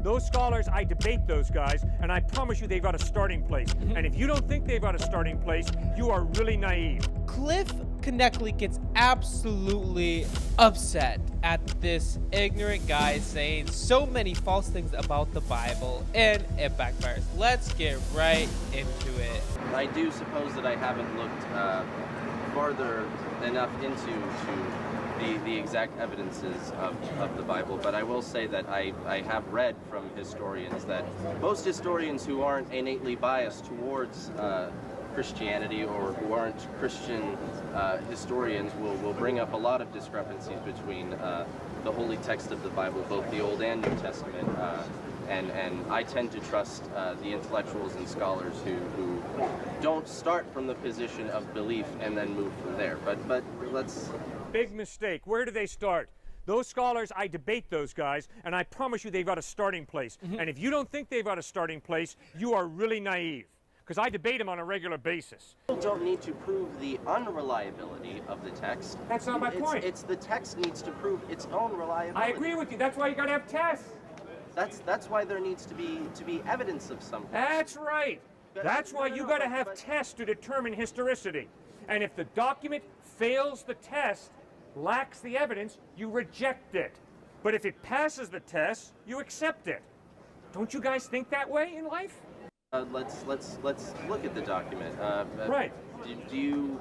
Those scholars, I debate those guys, and I promise you they've got a starting place. And if you don't think they've got a starting place, you are really naive. Cliffe Knechtle gets absolutely upset at this ignorant guy saying so many false things about the Bible, and it backfires. Let's get right into it. I do suppose that I haven't looked farther enough into the exact evidences of the Bible, but I will say that I have read from historians that most historians who aren't innately biased towards Christianity or who aren't Christian historians will bring up a lot of discrepancies between the holy text of the Bible, both the Old and New Testament, and I tend to trust the intellectuals and scholars who don't start from the position of belief and then move from there. But let's... Big mistake. Where do they start? Those scholars, I debate those guys, and I promise you they've got a starting place. And if you don't think they've got a starting place, you are really naive. Because I debate them on a regular basis. People don't need to prove the unreliability of the text. That's not my point. It's the text needs to prove its own reliability. I agree with you. That's why you got to have tests. That's why there needs to be evidence of something. That's right. That's why you got to have tests to determine historicity. And if the document fails the test, lacks the evidence, you reject it. But if it passes the test, you accept it. Don't you guys think that way in life? Let's look at the document. Right. Do you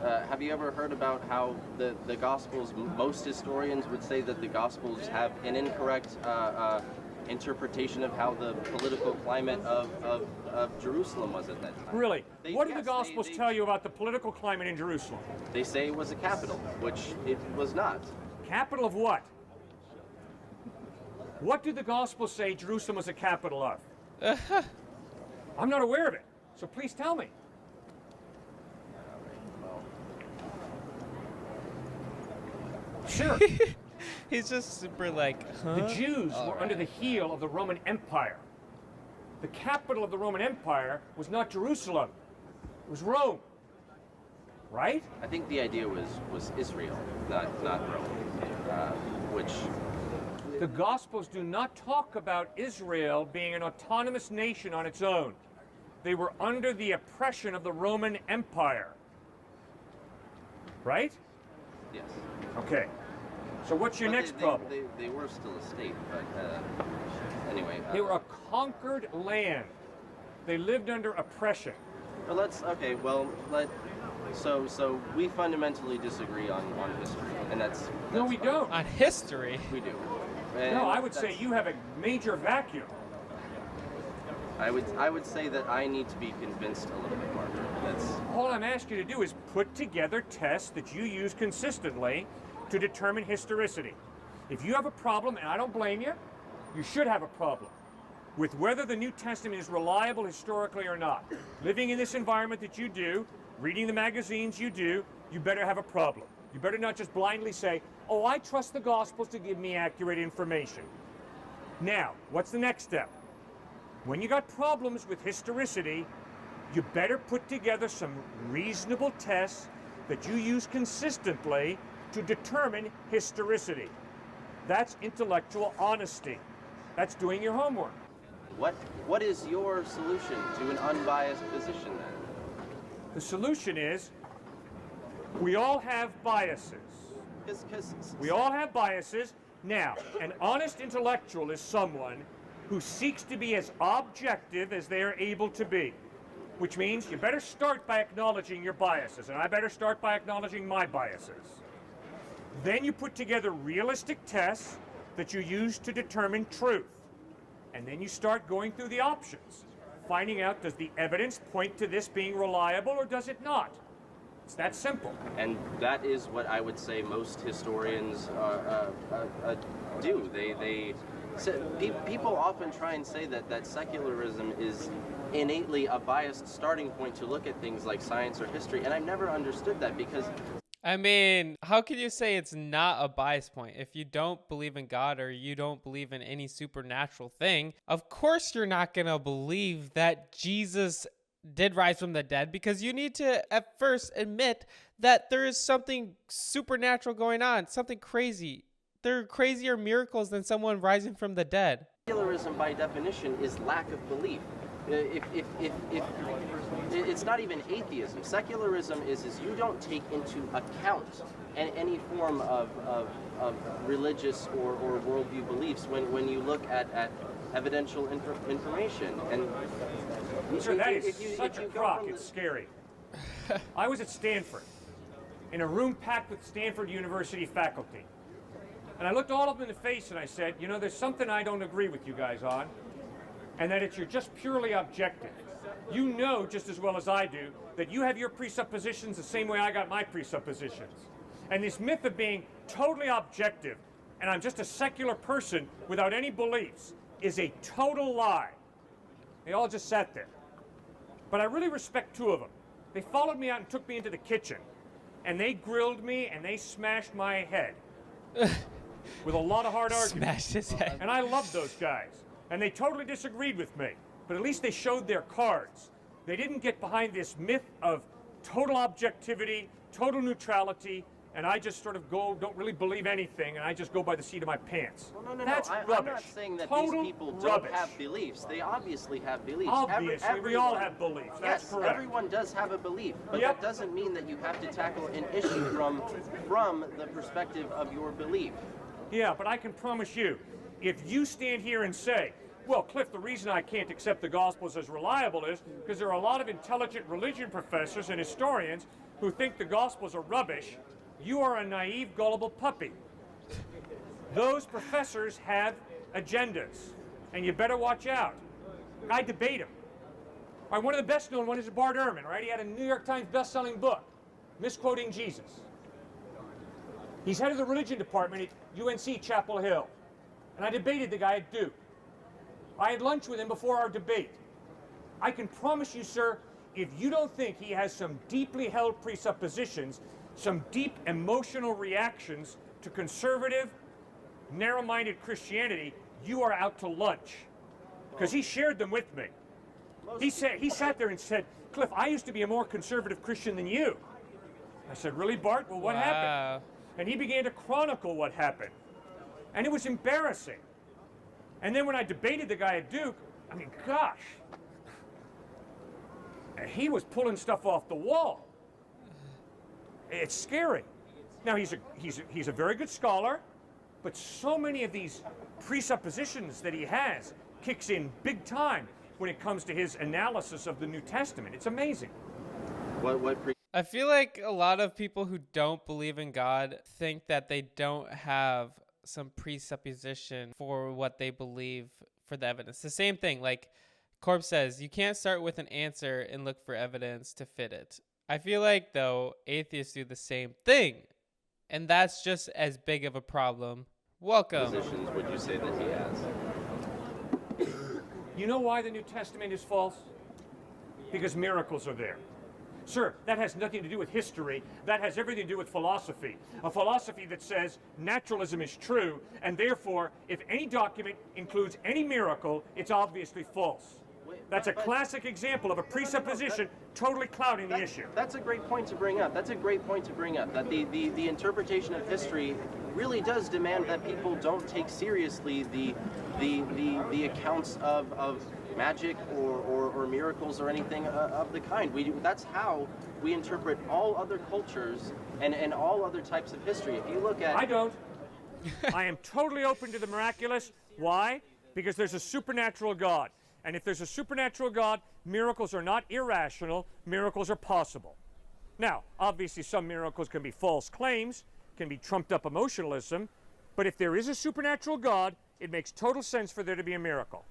have you ever heard about how the Gospels? Most historians would say that the Gospels have an incorrect interpretation of how the political climate of Jerusalem was at that time. Really? What do the Gospels tell you about the political climate in Jerusalem? They say it was a capital, which it was not. Capital of what? What do the Gospels say Jerusalem was a capital of? I'm not aware of it, so please tell me. Sure. He's just super like, huh? The Jews were under the heel of the Roman Empire. The capital of the Roman Empire was not Jerusalem, it was Rome. Right? I think the idea was Israel, not Rome, which... The Gospels do not talk about Israel being an autonomous nation on its own. They were under the oppression of the Roman Empire. Right? Yes. Okay. So what's your next problem? They were still a state, but anyway. They were a conquered land. They lived under oppression. Well, so we fundamentally disagree on history, and that's No, we fine. don't. On history? We do. No, I would say you have a major vacuum. I would say that I need to be convinced a little bit more. That's All I'm asking you to do is put together tests that you use consistently to determine historicity. If you have a problem, and I don't blame you, you should have a problem with whether the New Testament is reliable historically or not. Living in this environment that you do, reading the magazines you do, you better have a problem. You better not just blindly say, oh, I trust the Gospels to give me accurate information. Now, what's the next step? When you got problems with historicity, you better put together some reasonable tests that you use consistently to determine historicity. That's intellectual honesty. That's doing your homework. what is your solution to an unbiased position then? The solution is we all have biases. We all have biases. Now, an honest intellectual is someone who seeks to be as objective as they are able to be, which means you better start by acknowledging your biases, and I better start by acknowledging my biases. Then you put together realistic tests that you use to determine truth. And then you start going through the options, finding out, does the evidence point to this being reliable or does it not? It's that simple. And that is what I would say most historians do. People often try and say that secularism is innately a biased starting point to look at things like science or history, and I've never understood that because... I mean, how can you say it's not a bias point? If you don't believe in God or you don't believe in any supernatural thing, of course you're not going to believe that Jesus did rise from the dead, because you need to at first admit that there is something supernatural going on, something crazy. There are crazier miracles than someone rising from the dead. Secularism, by definition, is lack of belief. If it's not even atheism. Secularism is you don't take into account any form of religious or worldview beliefs when you look at evidential information. And Sir, that is such a crock, it's scary. I was at Stanford, in a room packed with Stanford University faculty. And I looked all of them in the face and I said, you know, there's something I don't agree with you guys on, and that you're just purely objective. You know just as well as I do that you have your presuppositions the same way I got my presuppositions. And this myth of being totally objective, and I'm just a secular person without any beliefs, is a total lie. They all just sat there. But I really respect two of them. They followed me out and took me into the kitchen, and they grilled me and they smashed my head with a lot of hard arguments. Smashed his head. And I love those guys. And they totally disagreed with me. But at least they showed their cards. They didn't get behind this myth of total objectivity, total neutrality, and I just sort of don't really believe anything, and I just go by the seat of my pants. Well, no. That's I'm rubbish. not saying that Total these people rubbish. don't have beliefs. They obviously have beliefs. Obviously, we all have beliefs. That's Yes, correct. everyone does have a belief, but Yep. that doesn't mean that you have to tackle an issue from the perspective of your belief. Yeah, but I can promise you, if you stand here and say, well, Cliffe, the reason I can't accept the Gospels as reliable is because there are a lot of intelligent religion professors and historians who think the Gospels are rubbish, you are a naive, gullible puppy. Those professors have agendas, and you better watch out. I debate them. All right, one of the best known ones is Bart Ehrman, right? He had a New York Times best-selling book, Misquoting Jesus. He's head of the religion department at UNC Chapel Hill. And I debated the guy at Duke. I had lunch with him before our debate. I can promise you, sir, if you don't think he has some deeply held presuppositions, some deep emotional reactions to conservative, narrow-minded Christianity, you are out to lunch. Because he shared them with me. He sat there and said, Cliffe, I used to be a more conservative Christian than you. I said, really, Bart? Well, what happened? And he began to chronicle what happened. And it was embarrassing. And then when I debated the guy at Duke, I mean, gosh, he was pulling stuff off the wall. It's scary. Now, he's a very good scholar, but so many of these presuppositions that he has kicks in big time when it comes to his analysis of the New Testament. It's amazing. I feel like a lot of people who don't believe in God think that they don't have some presupposition for what they believe for the evidence. The same thing, like Corb says, you can't start with an answer and look for evidence to fit it. I feel like, though, atheists do the same thing, and that's just as big of a problem. Welcome. Positions would you say that he has? You know why the New Testament is false? Because miracles are there. Sir, that has nothing to do with history. That has everything to do with philosophy. A philosophy that says naturalism is true, and therefore, if any document includes any miracle, it's obviously false. That's a classic example of a presupposition totally clouding the issue. That's a great point to bring up. That the interpretation of history really does demand that people don't take seriously the accounts of magic or miracles or anything of the kind. That's how we interpret all other cultures and all other types of history. If you look at... I don't. I am totally open to the miraculous. Why? Because there's a supernatural God. And if there's a supernatural God, miracles are not irrational, miracles are possible. Now, obviously some miracles can be false claims, can be trumped up emotionalism, but if there is a supernatural God, it makes total sense for there to be a miracle.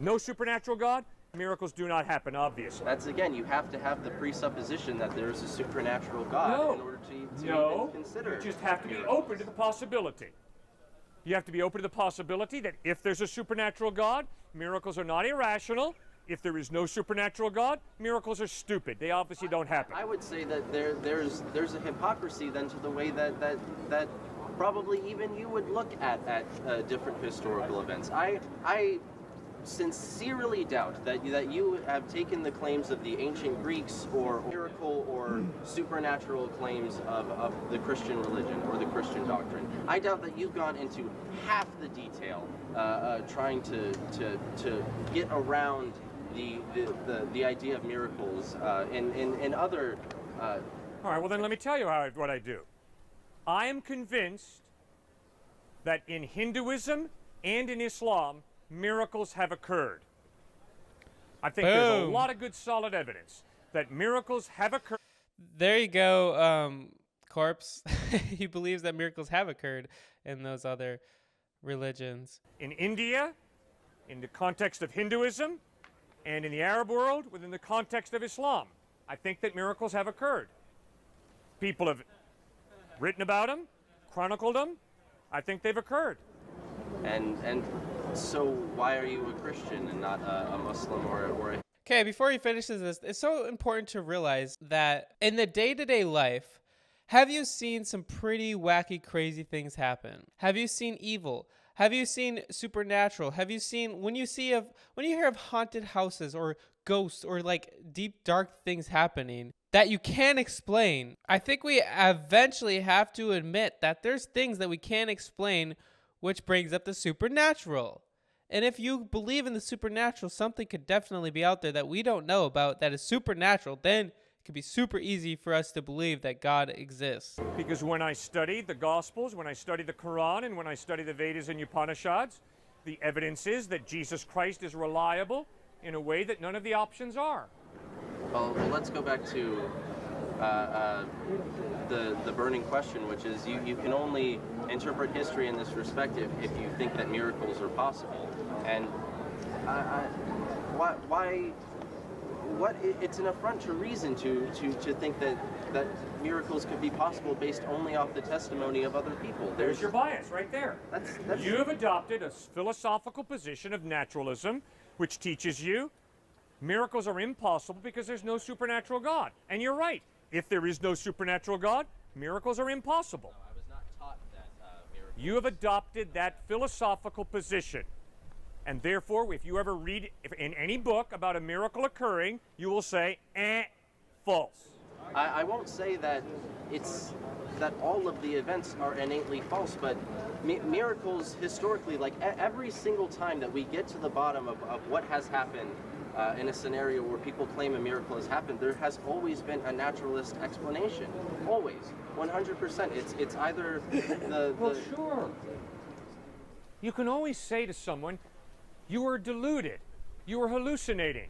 No supernatural God, miracles do not happen, obviously. That's, again, you have to have the presupposition that there is a supernatural God in order to even consider. You just have to be open to the possibility. You have to be open to the possibility that if there's a supernatural God, miracles are not irrational. If there is no supernatural God, miracles are stupid. They obviously don't happen. I would say that there's a hypocrisy then to the way that probably even you would look at different historical events. I sincerely doubt that you have taken the claims of the ancient Greeks or miracle or supernatural claims of the Christian religion or the Christian doctrine. I doubt that you've gone into half the detail trying to get around the idea of miracles in other. All right, well then let me tell you what I do. I am convinced that in Hinduism and in Islam, miracles have occurred. I think there's a lot of good solid evidence that miracles have occurred. There you go, Corpse. He believes that miracles have occurred in those other religions. In India, in the context of Hinduism, and in the Arab world, within the context of Islam. I think that miracles have occurred. People have written about them, chronicled them. I think they've occurred. And so why are you a Christian and not a Muslim or a... Okay, before he finishes this, it's so important to realize that in the day-to-day life, have you seen some pretty wacky, crazy things happen? Have you seen evil? Have you seen supernatural? Have you seen, when you hear of haunted houses or ghosts or like deep, dark things happening that you can't explain, I think we eventually have to admit that there's things that we can't explain, which brings up the supernatural. And if you believe in the supernatural, something could definitely be out there that we don't know about that is supernatural, then it could be super easy for us to believe that God exists. Because when I study the Gospels, when I study the Quran, and when I study the Vedas and Upanishads, the evidence is that Jesus Christ is reliable in a way that none of the options are. Well, let's go back to the burning question, which is you can only interpret history in this respect if you think that miracles are possible. And it's an affront to reason to think that miracles could be possible based only off the testimony of other people. There's your bias right there. That's You have adopted a philosophical position of naturalism, which teaches you miracles are impossible because there's no supernatural God. And you're right. If there is no supernatural God, miracles are impossible. I was not taught that miracles... You have adopted that philosophical position. And therefore, if you ever read in any book about a miracle occurring, you will say, false. I won't say that that all of the events are innately false, but miracles historically, like every single time that we get to the bottom of what has happened in a scenario where people claim a miracle has happened, there has always been a naturalist explanation. Always. 100%. It's either the... Well, sure. You can always say to someone, you were deluded. You were hallucinating.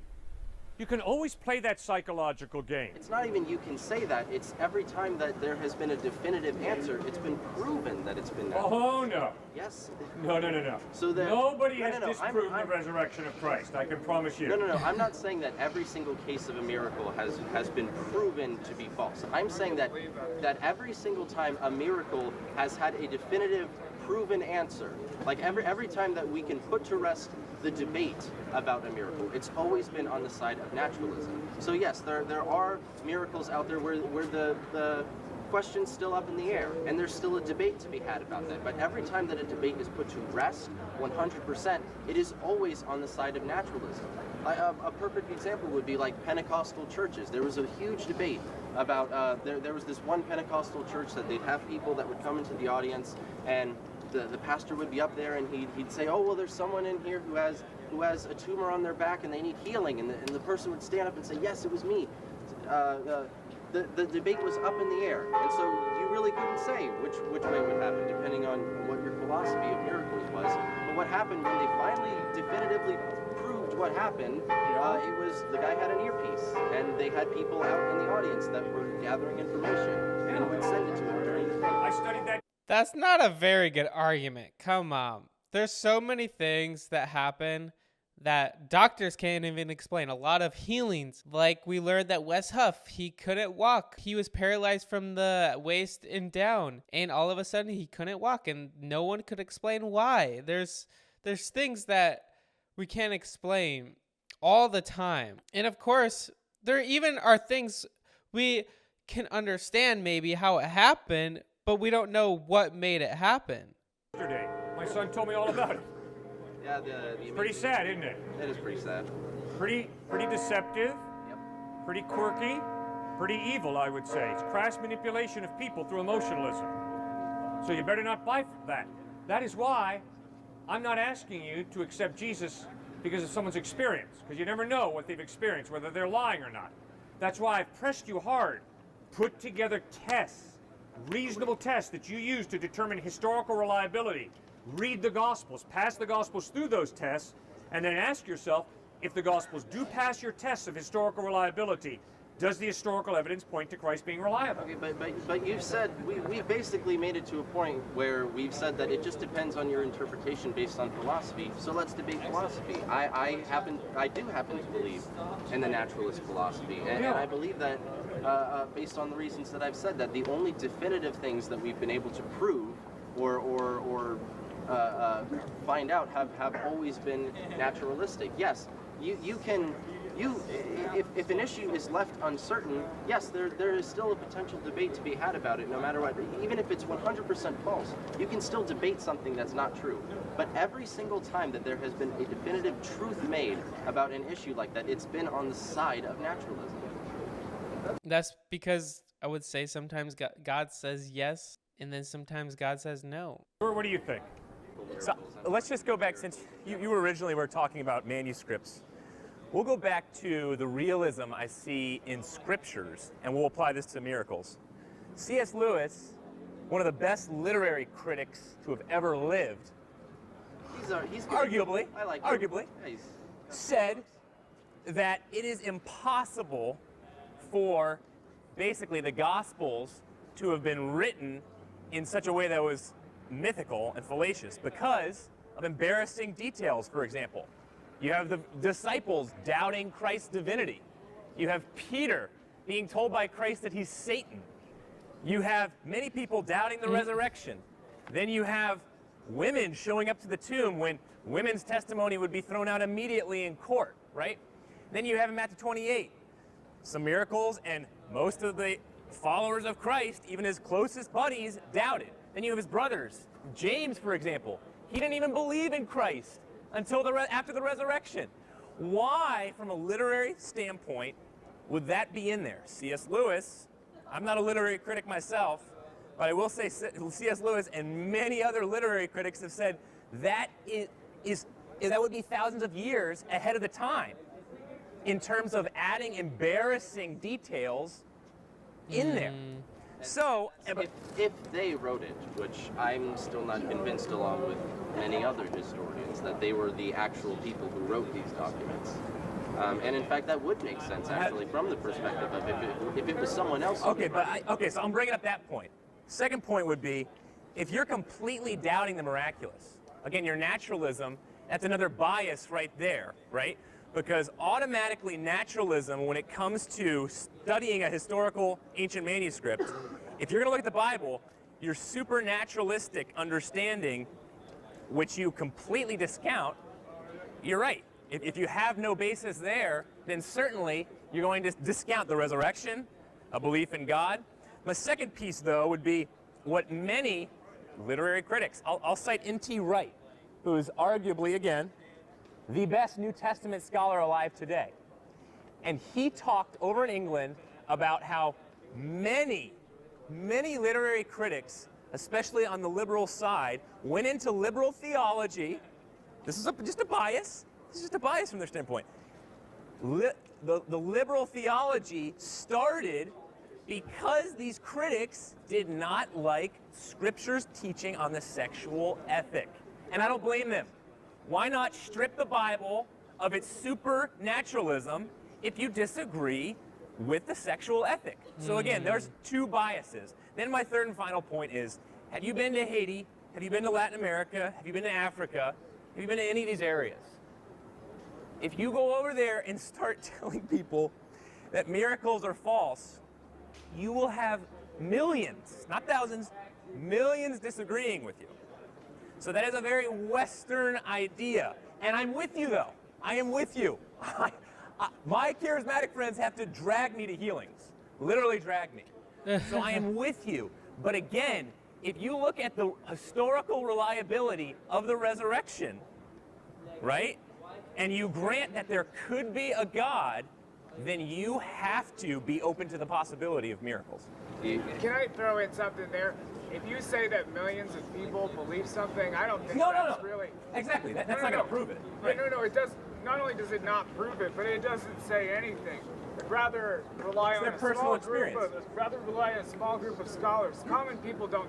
You can always play that psychological game. It's not even you can say that. It's every time that there has been a definitive answer, it's been proven that it's been natural. Oh, no. Yes. No. So nobody has disproven the resurrection of Christ, I can promise you. No. I'm not saying that every single case of a miracle has been proven to be false. I'm saying that every single time a miracle has had a definitive proven answer, like every time that we can put to rest the debate about a miracle, it's always been on the side of naturalism. So yes, there are miracles out there where the question's still up in the air, and there's still a debate to be had about that. But every time that a debate is put to rest, 100%, it is always on the side of naturalism. A perfect example would be like Pentecostal churches. There was a huge debate about, there was this one Pentecostal church that they'd have people that would come into the audience, and the pastor would be up there and he'd say, oh, well, there's someone in here who has a tumor on their back and they need healing, and the person would stand up and say, yes, it was me. The debate was up in the air, and so you really couldn't say which way would happen depending on what your philosophy of miracles was. But what happened when they finally definitively proved what happened, it was the guy had an earpiece, and they had people out in the audience that were gathering information and would send it to him during the thing. I studied that. That's not a very good argument. Come on. There's so many things that happen that doctors can't even explain. A lot of healings, like we learned that Wes Huff, he couldn't walk. He was paralyzed from the waist and down, and all of a sudden he couldn't walk, and no one could explain why. There's things that we can't explain all the time. And of course, there even are things we can understand maybe how it happened, but we don't know what made it happen. Yesterday, my son told me all about it. Yeah, the Pretty sad, isn't it? It is pretty sad. Pretty deceptive, Yep. pretty quirky, pretty evil, I would say. It's crass manipulation of people through emotionalism. So you better not buy that. That is why I'm not asking you to accept Jesus because of someone's experience, because you never know what they've experienced, whether they're lying or not. That's why I've pressed you hard. Put together tests, reasonable tests that you use to determine historical reliability. Read the Gospels, pass the Gospels through those tests, and then ask yourself, if the Gospels do pass your tests of historical reliability, does the historical evidence point to Christ being reliable? Okay, but you've said, we basically made it to a point where we've said that it just depends on your interpretation based on philosophy, so let's debate philosophy. I do happen to believe in the naturalist philosophy, and I believe that based on the reasons that I've said, that the only definitive things that we've been able to prove or find out have always been naturalistic. Yes, if an issue is left uncertain, yes, there is still a potential debate to be had about it, no matter what. Even if it's 100% false, you can still debate something that's not true. But every single time that there has been a definitive truth made about an issue like that, it's been on the side of naturalism. That's because I would say sometimes God says yes, and then sometimes God says no. What do you think? So let's just go back, since you originally were talking about manuscripts. We'll go back to the realism I see in scriptures, and we'll apply this to miracles. C.S. Lewis, one of the best literary critics to have ever lived, He's arguably, I like him. arguably, Yeah, said that it is impossible for basically the Gospels to have been written in such a way that was mythical and fallacious because of embarrassing details, for example. You have the disciples doubting Christ's divinity. You have Peter being told by Christ that he's Satan. You have many people doubting the resurrection. Then you have women showing up to the tomb when women's testimony would be thrown out immediately in court, right? Then you have in Matthew 28, some miracles, and most of the followers of Christ, even his closest buddies, doubted. Then you have his brothers. James, for example, he didn't even believe in Christ until after the resurrection. Why, from a literary standpoint, would that be in there? C.S. Lewis, I'm not a literary critic myself, but I will say C.S. Lewis and many other literary critics have said that that would be thousands of years ahead of the time in terms of adding embarrassing details in there. So, if they wrote it, which I'm still not convinced, along with many other historians, that they were the actual people who wrote these documents. And in fact, that would make sense, actually, from the perspective of if it was someone else. Okay, so I'm bringing up that point. Second point would be, if you're completely doubting the miraculous, again, your naturalism, that's another bias right there, right? Because automatically naturalism, when it comes to studying a historical ancient manuscript, if you're going to look at the Bible, your supernaturalistic understanding, which you completely discount, you're right. If you have no basis there, then certainly you're going to discount the resurrection, a belief in God. My second piece, though, would be what many literary critics, I'll cite N.T. Wright, who is arguably, again, the best New Testament scholar alive today. And he talked over in England about how many literary critics, especially on the liberal side, went into liberal theology. This is just a bias. This is just a bias from their standpoint. The liberal theology started because these critics did not like Scripture's teaching on the sexual ethic. And I don't blame them. Why not strip the Bible of its supernaturalism if you disagree with the sexual ethic? So again, there's two biases. Then my third and final point is, have you been to Haiti? Have you been to Latin America? Have you been to Africa? Have you been to any of these areas? If you go over there and start telling people that miracles are false, you will have millions, not thousands, millions disagreeing with you. So that is a very Western idea. And I'm with you, though. I am with you. My charismatic friends have to drag me to healings, literally drag me. So I am with you. But again, if you look at the historical reliability of the resurrection, right? And you grant that there could be a God, then you have to be open to the possibility of miracles. You- Can I throw in something there? If you say that millions of people believe something, I don't think No, that's no. really... Exactly. That's not No. going to prove it. No, it does. Not only does it not prove it, but it doesn't say anything. It'd rather rely It's on their a personal small group experience. rather rely on a small group of scholars. Common people don't.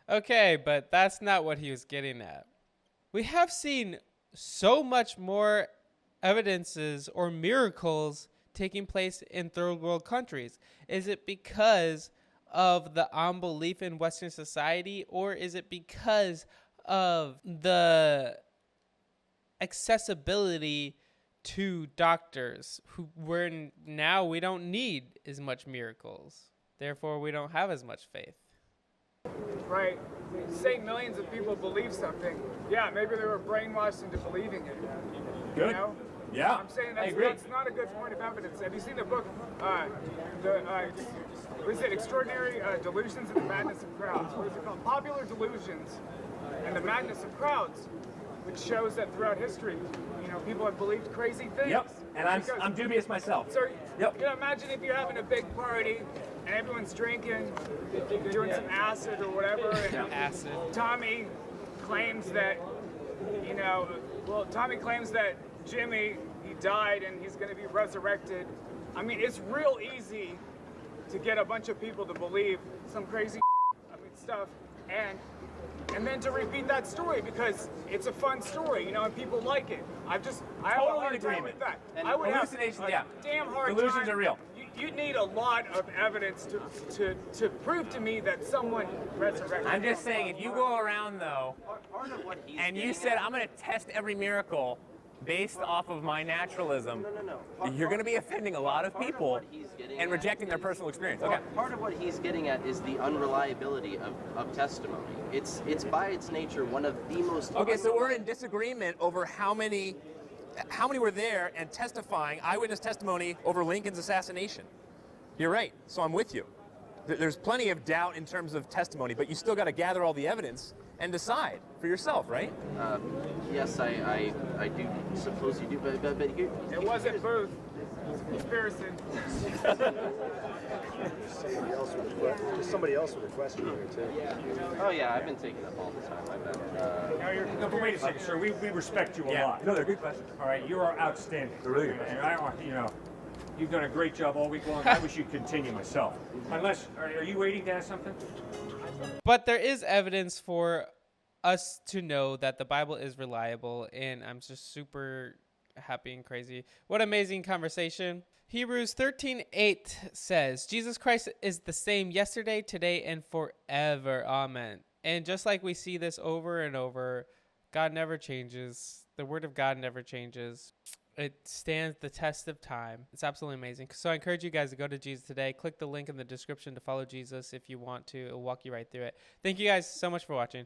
Okay, but that's not what he was getting at. We have seen so much more evidences or miracles taking place in third world countries. Is it because of the unbelief in Western society, or is it because of the accessibility to doctors where now we don't need as much miracles, therefore we don't have as much faith? Right. Say millions of people believe something. Yeah, maybe they were brainwashed into believing it. Good. You know? Yeah. I'm saying I that's, agree. that's not a good point of evidence. Have you seen the book, what is it, Extraordinary Delusions and the Madness of Crowds? What is it called? Popular Delusions and the Madness of Crowds, which shows that throughout history, people have believed crazy things. Yep. And Because- I'm dubious myself. So, Yep. imagine if you're having a big party and everyone's drinking, doing some acid or whatever, and Acid. Tommy claims that, Tommy claims that Jimmy, he died and he's going to be resurrected. I mean, it's real easy to get a bunch of people to believe some crazy stuff and then to repeat that story because it's a fun story, and people like it. I have a Totally hard in time agreement. with that. And I would have hallucinations, a yeah. damn hard Delusions time. are real. You need a lot of evidence to prove to me that someone resurrected. I'm just saying, if you go around, though, Part of what he's and you getting said, at- I'm going to test every miracle based off of my naturalism, No. you're going to be offending a lot of Part of people what he's getting and at rejecting their is- personal experience. Okay. Part of what he's getting at is the unreliability of testimony. It's by its nature one of the most. Okay, so we're in disagreement over how many were there and testifying, eyewitness testimony over Lincoln's assassination. You're right, so I'm with you. There's plenty of doubt in terms of testimony, but you still got to gather all the evidence and decide for yourself, right? Yes, I do suppose you do, but here, It wasn't Booth. Conspiracy. Somebody else with a question here too. Oh yeah, I've been taking up all the time. I bet. No, but wait a second, sir. We respect you a lot. No, they're good questions. All right, you are outstanding. They're really good And you've done a great job all week long. I wish you'd continue myself. Unless, are you waiting to ask something? But there is evidence for us to know that the Bible is reliable, and I'm just super happy and crazy. What amazing conversation. Hebrews 13:8 says, Jesus Christ is the same yesterday, today, and forever. Amen. And just like we see this over and over, God never changes. The word of God never changes. It stands the test of time. It's absolutely amazing. So I encourage you guys to go to Jesus Today. Click the link in the description to follow Jesus if you want to. It'll walk you right through it. Thank you guys so much for watching.